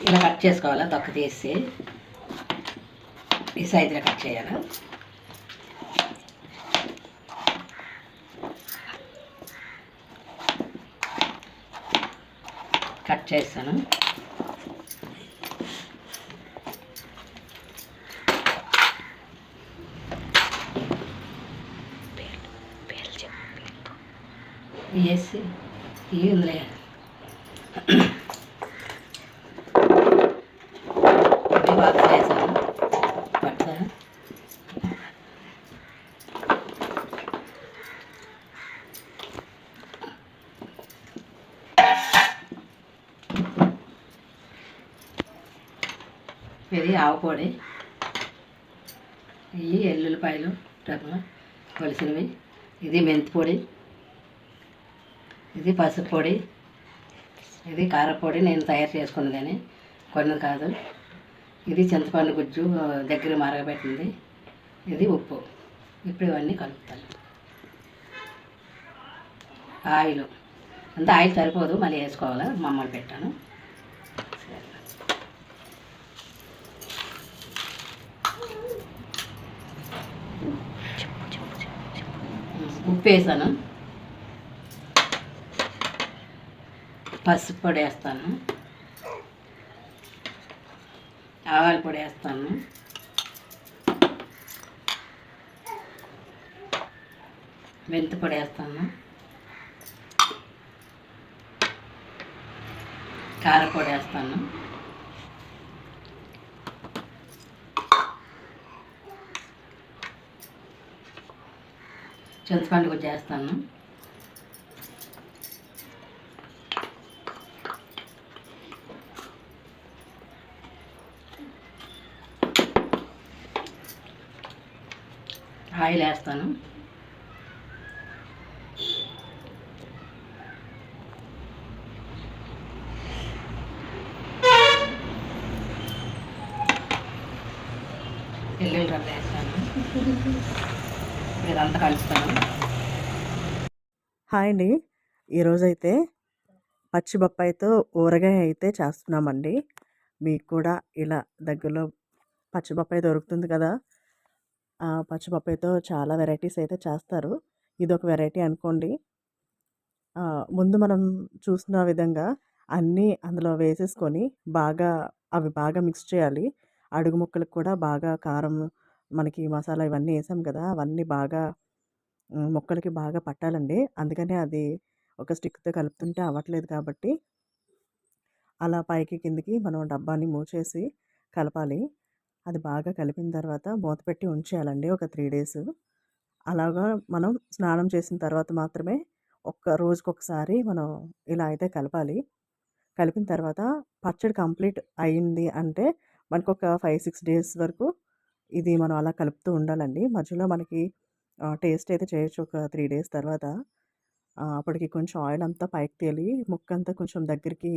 ఇలా కట్ చేసుకోవాలా, తొక్క తీసి ఈ సైజులో కట్ చేయాలి. కట్ చేస్తాను. వేసి ఇందులో బాగా వేసాను. పట్ట ఇది ఆవపొడి, ఇవి ఎల్లుల్లిపాయలు రవ్వ కొలిసినవి, ఇది మెంతి పొడి, ఇది పసుపు పొడి, ఇది కారపొడి నేను తయారు చేసుకున్నది కానీ కొన్నది కాదు. ఇది చింతపండు గుజ్జు దగ్గర మరగబెట్టింది, ఇది ఉప్పు. ఇప్పుడు ఇవన్నీ కలుపుతాను. ఆయిల్ అంతా ఆయిల్ సరిపోదు, మళ్ళీ వేసుకోవాలి, మమ్మల్ని పెట్టాను. ఉప్పు వేసాను, పసుపు పొడి వేస్తాను, ఆవాల పొడి వేస్తాను, మెంతి పొడి వేస్తాను, కారపొడి వేస్తాను, చింతపండు గుజ్జు వేస్తాను, ఆయిల్ వేస్తాను, ఎల్లుల్లి రవ్వ వేస్తాను, ఇదంతా కలుపుతాను. హాయ్ అండి, ఈరోజైతే పచ్చి బొప్పాయితో ఊరగాయ అయితే చేస్తున్నామండి. మీకు కూడా ఇలా దగ్గరలో పచ్చి బొప్పాయి దొరుకుతుంది కదా, ఆ పచ్చి బొప్పాయితో చాలా వెరైటీస్ అయితే చేస్తారు. ఇదొక వెరైటీ అనుకోండి. ముందు మనం చూసిన విధంగా అన్నీ అందులో వేసేసుకొని అవి బాగా మిక్స్ చేయాలి. అడుగు ముక్కలకు కూడా బాగా కారం, మనకి మసాలా ఇవన్నీ వేసాం కదా, అవన్నీ బాగా ముక్కలకి బాగా పట్టాలండి. అందుకనే అది ఒక స్టిక్తో కలుపుతుంటే అవ్వట్లేదు కాబట్టి అలా పైకి కిందికి మనం డబ్బాని మూసేసి కలపాలి. అది బాగా కలిపిన తర్వాత మూత పెట్టి ఉంచేయాలండి ఒక 3 డేస్. అలాగా మనం స్నానం చేసిన తర్వాత మాత్రమే రోజుకొకసారి మనం ఇలా అయితే కలపాలి. కలిపిన తర్వాత పచ్చడి కంప్లీట్ అయింది అంటే మనకొక 5-6 డేస్ వరకు ఇది మనం అలా కలుపుతూ ఉండాలండి. మధ్యలో మనకి టేస్ట్ అయితే చేయొచ్చు ఒక 3 డేస్ తర్వాత. అప్పటికి కొంచెం ఆయిల్ అంతా పైకి తేలి ముక్కంతా కొంచెం దగ్గరికి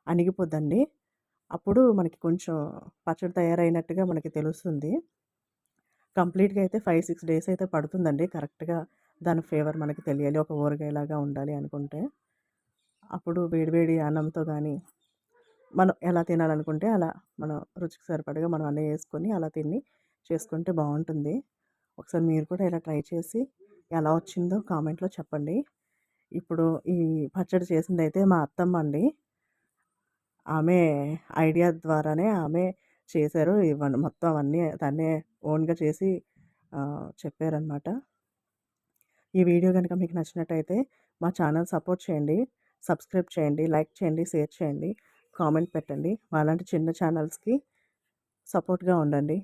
అణిగిపోద్దండి. అప్పుడు మనకి కొంచెం పచ్చడి తయారైనట్టుగా మనకి తెలుస్తుంది. కంప్లీట్‌గా అయితే 5-6 డేస్ అయితే పడుతుందండి కరెక్ట్‌గా దాని ఫ్లేవర్ మనకి తెలియాలి. ఒక ఊరగాయలాగా ఉండాలి అనుకుంటే. అప్పుడు వేడి వేడి అన్నంతో గానీ, మనం ఎలా తినాలనుకుంటే అలా మనం రుచికి సరిపడగా మనం అన్నీ వేసుకొని అలా చేసుకుంటే బావుంటుంది. ఒకసారి మీరు కూడా ఇలా ట్రై చేసి ఎలా వచ్చిందో కామెంట్‌లో చెప్పండి. ఇప్పుడు ఈ పచ్చడి చేసిందైతే మా అత్తమ్మ అండి. ఆమె ఐడియా ద్వారానే ఆమె చేశారు. ఇవన్నీ మొత్తం అవన్నీ తనే ఓన్‌గా చేసి చెప్పారనమాట. ఈ వీడియో గనుక మీకు నచ్చినట్టయితే మా ఛానల్ సపోర్ట్ చేయండి. సబ్స్క్రైబ్ చేయండి, లైక్ చేయండి, షేర్ చేయండి, కామెంట్ పెట్టండి. మాలాంటి చిన్న ఛానల్స్‌కి సపోర్ట్‌గా ఉండండి.